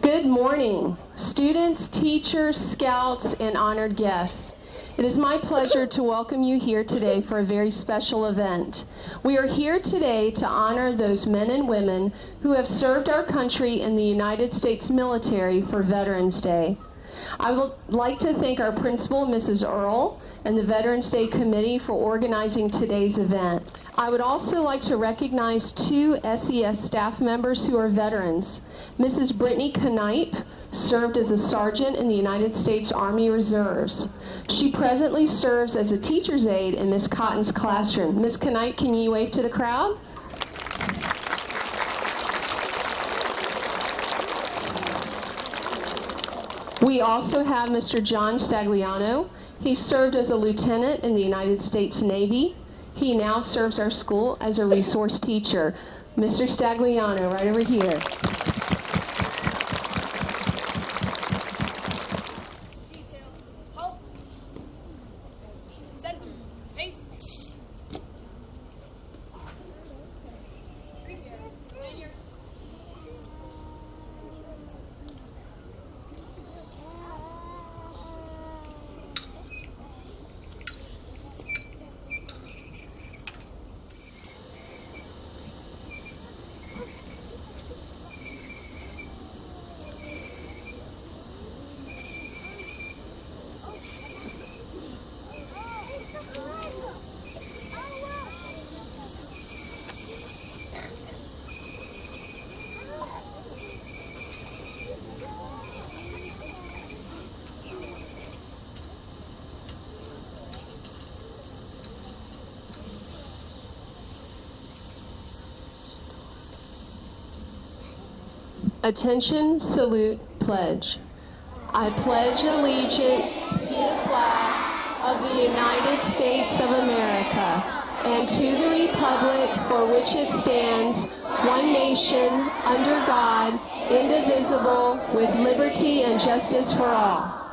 Good morning, students, teachers, scouts, and honored guests. It is my pleasure to welcome you here today for a very special event. We are here today to honor those men and women who have served our country in the United States military for Veterans Day. I would like to thank our principal, Mrs. Earl, and the Veterans Day Committee for organizing today's event. I would also like to recognize two SES staff members who are veterans. Mrs. Brittany Knipe served as a sergeant in the United States Army Reserves. She presently serves as a teacher's aide in Miss Cotton's classroom. Miss Knipe, can you wave to the crowd? We also have Mr. John Stagliano. He served as a lieutenant in the United States Navy. He now serves our school as a resource teacher. Mr. Stagliano, right over here. Detail. Halt. Center. Face. Prepare. Senior. Attention, salute, pledge. I pledge allegiance to the flag of the United States of America and to the republic for which it stands, one nation, under God, indivisible, with liberty and justice for all.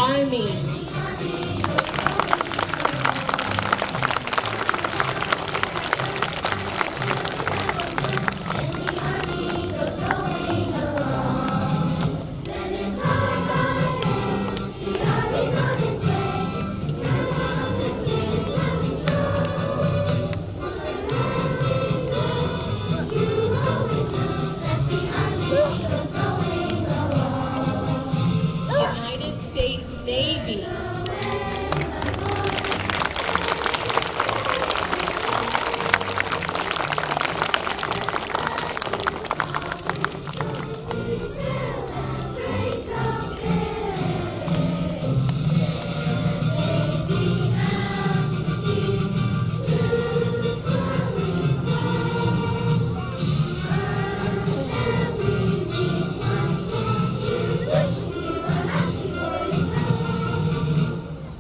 Army. United States Navy.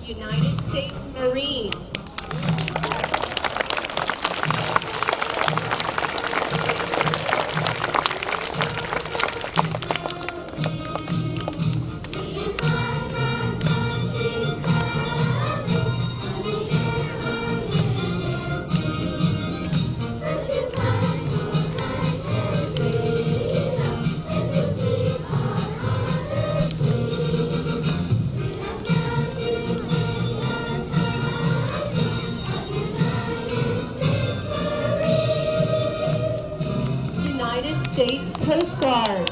United States Marines. United States Coast Guard.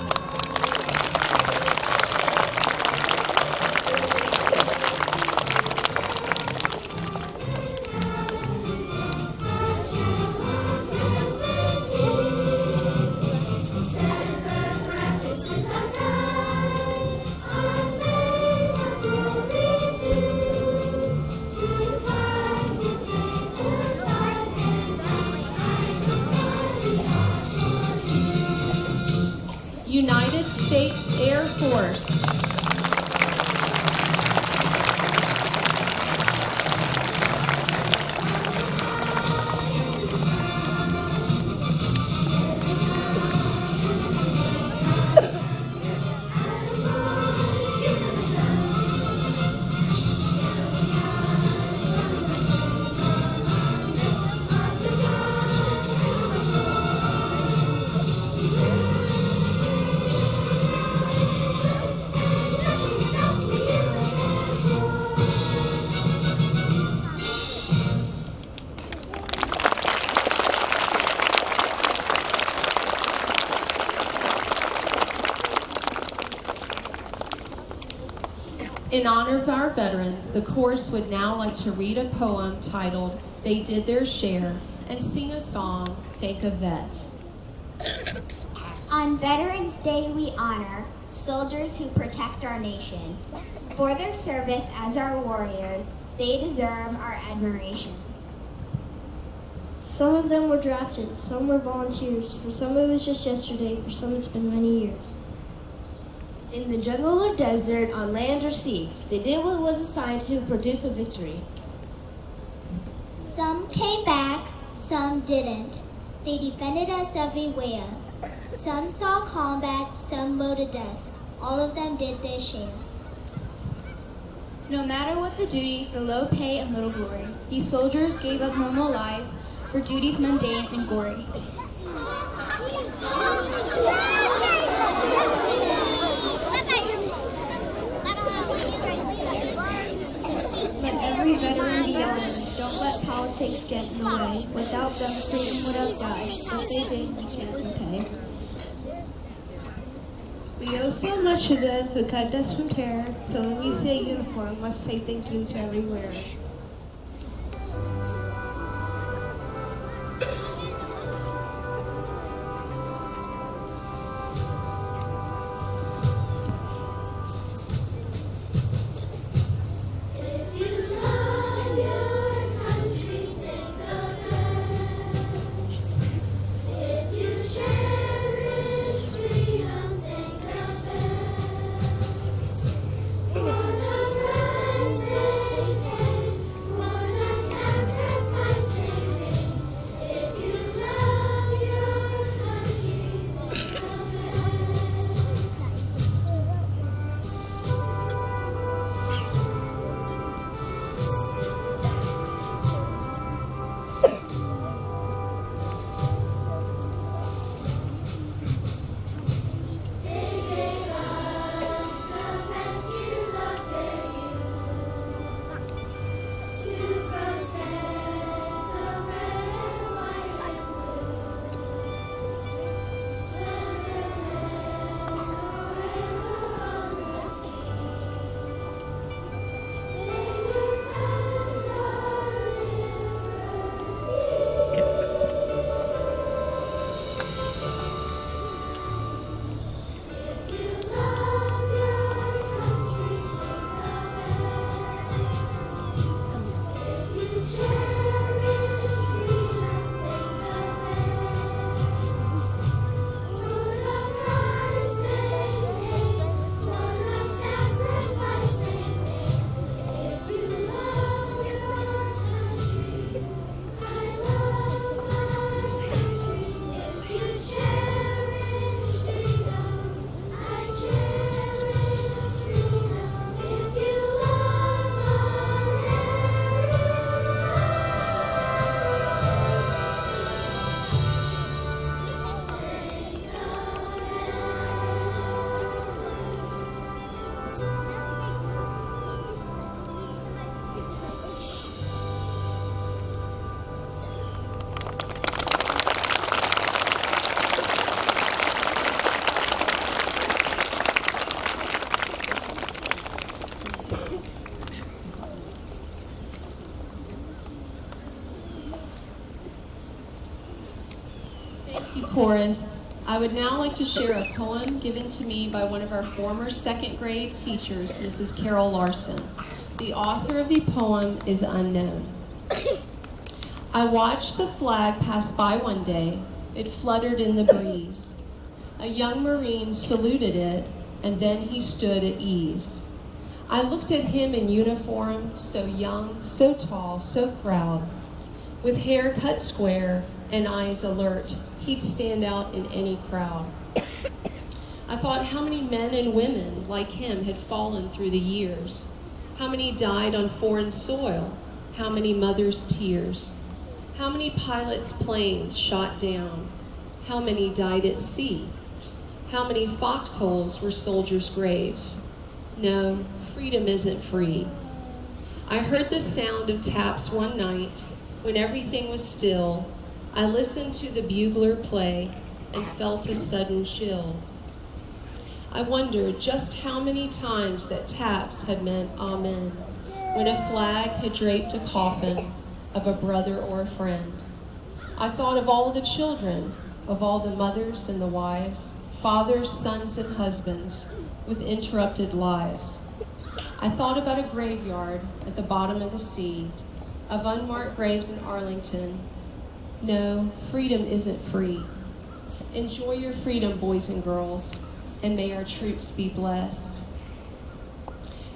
United States Air Force. In honor of our veterans, the chorus would now like to read a poem titled, They Did Their Share, and sing a song, Thank a Vet. On Veterans Day, we honor soldiers who protect our nation. For their service as our warriors, they deserve our admiration. Some of them were drafted, some were volunteers. For some it was just yesterday, for some it's been many years. In the jungle or desert, on land or sea, they did what was assigned to produce a victory. Some came back, some didn't. They defended us everywhere. Some saw combat, some rode a desk. All of them did their share. No matter what the duty, for low pay and little glory, these soldiers gave up normal lives for duties mundane and gory. Let every veteran be honored. Don't let politics get in the way. Without them, freedom would have died. What they did, we can't repay. We owe so much to them who kept us from terror, so when we see a uniform, let's say thank you to every wearer. chorus, I would now like to share a poem given to me by one of our former second grade teachers, Mrs. Carol Larson. The author of the poem is unknown. I watched the flag pass by one day. It fluttered in the breeze. A young Marine saluted it, and then he stood at ease. I looked at him in uniform, so young, so tall, so proud. With hair cut square and eyes alert, he'd stand out in any crowd. I thought how many men and women like him had fallen through the years. How many died on foreign soil? How many mothers' tears? How many pilots' planes shot down? How many died at sea? How many foxholes were soldiers' graves? No, freedom isn't free. I heard the sound of taps one night when everything was still. I listened to the bugler play and felt a sudden chill. I wondered just how many times that taps had meant amen when a flag had draped a coffin of a brother or a friend. I thought of all the children, of all the mothers and the wives, fathers, sons, and husbands with interrupted lives. I thought about a graveyard at the bottom of the sea, of unmarked graves in Arlington. No, freedom isn't free. Enjoy your freedom, boys and girls, and may our troops be blessed.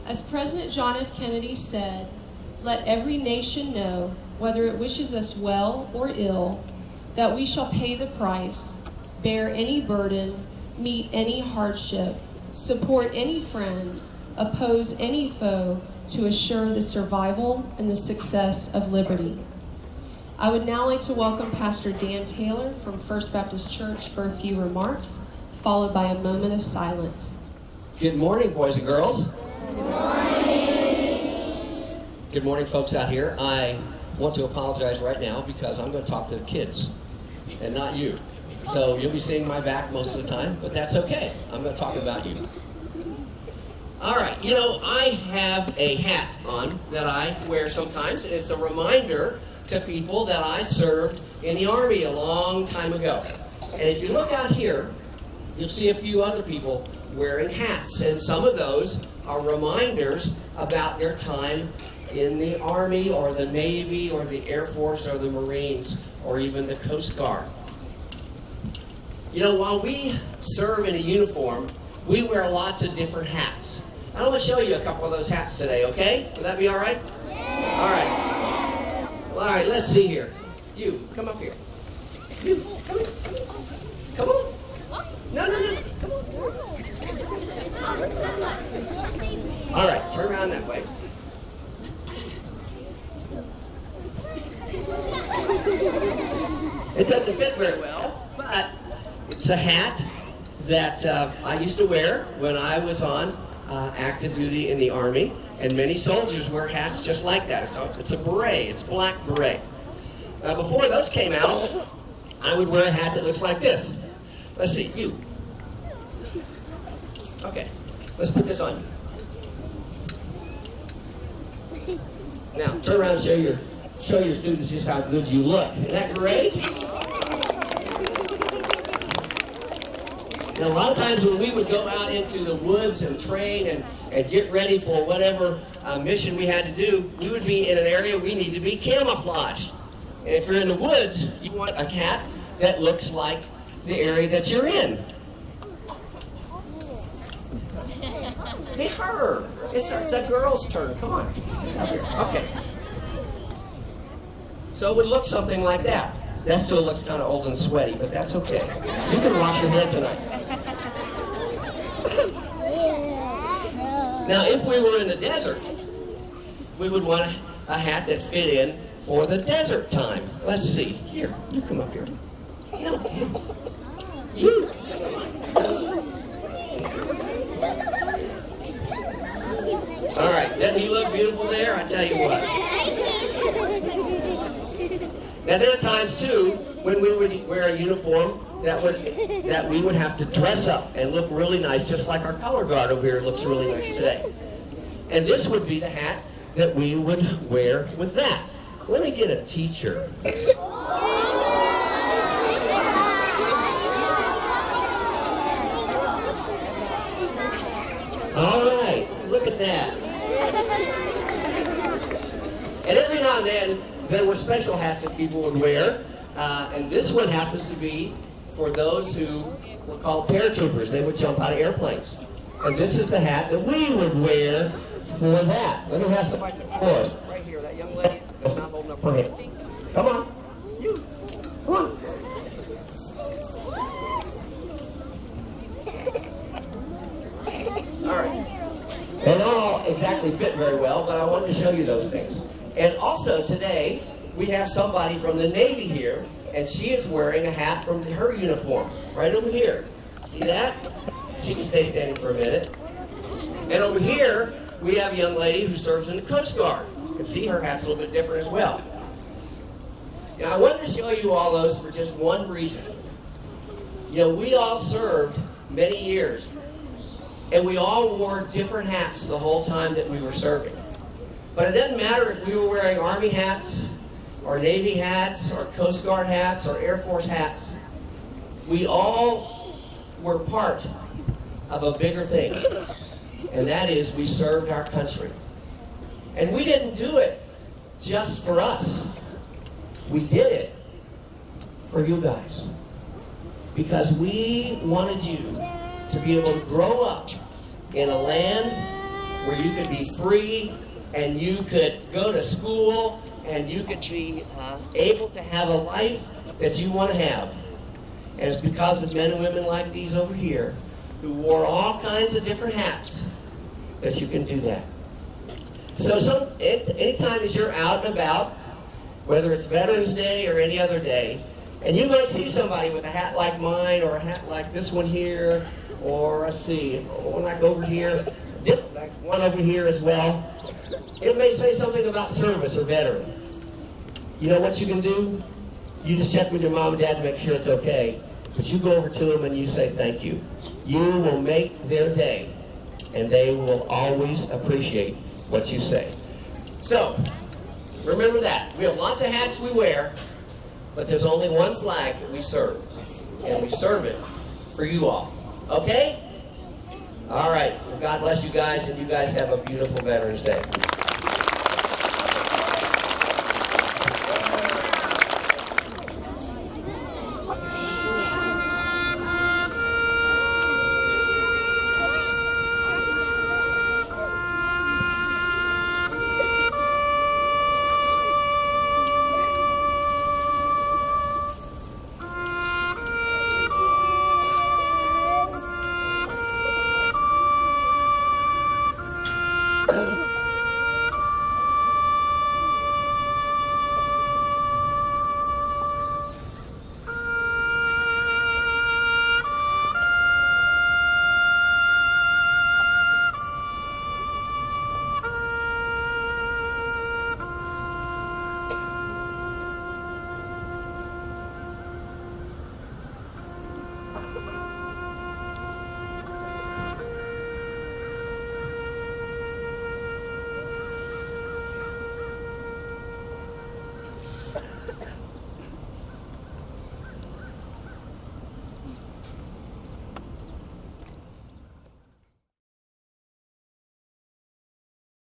As President John F. Kennedy said, let every nation know, whether it wishes us well or ill, that we shall pay the price, bear any burden, meet any hardship, support any friend, oppose any foe, to assure the survival and the success of liberty. I would now like to welcome Pastor Dan Taylor from First Baptist Church for a few remarks, followed by a moment of silence. Good morning, boys and girls. Good morning. Good morning, folks out here. I want to apologize right now because I'm going to talk to the kids and not you. So you'll be seeing my back most of the time, but that's okay. I'm going to talk about you. All right, you know, I have a hat on that I wear sometimes. It's a reminder to people that I served in the Army a long time ago. And if you look out here, you'll see a few other people wearing hats. And some of those are reminders about their time in the Army or the Navy or the Air Force or the Marines or even the Coast Guard. You know, while we serve in a uniform, we wear lots of different hats. I want to show you a couple of those hats today, okay? Will that be all right? Yeah. All right. All right, let's see here. You, come up here. You, come here. Come on. No. Come on. All right, turn around that way. It doesn't fit very well, but it's a hat that I used to wear when I was on active duty in the Army, and many soldiers wear hats just like that. So it's a beret, it's a black beret. Now before those came out, I would wear a hat that looks like this. Let's see, you. Okay, let's put this on you. Now turn around and show your students just how good you look. Isn't that great? Now, a lot of times when we would go out into the woods and train and get ready for whatever mission we had to do, we would be in an area we need to be camouflaged. And if you're in the woods, you want a hat that looks like the area that you're in. Hey, her! It's a girl's turn. Come on. Okay. So it would look something like that. That still looks kind of old and sweaty, but that's okay. You can wash your hair tonight. Now, if we were in the desert, we would want a hat that fit in for the desert time. Let's see. Here, you come up here. You. All right, doesn't he look beautiful there? I tell you what. Now, there are times, too, when we would wear a uniform that we would have to dress up and look really nice, just like our color guard over here looks really nice today. And this would be the hat that we would wear with that. Let me get a teacher. All right, look at that. And every now and then, there were special hats that people would wear. And this one happens to be for those who were called paratroopers. They would jump out of airplanes. And this is the hat that we would wear for that. Let me have somebody for us. Right here, that young lady that's not holding up her hand. Come on. You. Come on. All right. They don't all exactly fit very well, but I wanted to show you those things. And also today, we have somebody from the Navy here, and she is wearing a hat from her uniform, right over here. See that? She can stay standing for a minute. And over here, we have a young lady who serves in the Coast Guard. You can see her hat's a little bit different as well. Now, I wanted to show you all those for just one reason. You know, we all served many years, and we all wore different hats the whole time that we were serving. But it doesn't matter if we were wearing Army hats, or Navy hats, or Coast Guard hats, or Air Force hats. We all were part of a bigger thing, and that is we served our country. And we didn't do it just for us. We did it for you guys, because we wanted you to be able to grow up in a land where you could be free, and you could go to school, and you could be able to have a life that you want to have. And it's because of men and women like these over here who wore all kinds of different hats that you can do that. So anytime as you're out and about, whether it's Veterans Day or any other day, and you might see somebody with a hat like mine, or a hat like this one here, or let's see, one like over here, like one over here as well. It may say something about service or veteran. You know what you can do? You just check with your mom and dad to make sure it's okay. But you go over to them and you say thank you. You will make their day, and they will always appreciate what you say. So, remember that. We have lots of hats we wear, but there's only one flag that we serve. And we serve it for you all. Okay? All right. Well, God bless you guys, and you guys have a beautiful Veterans Day.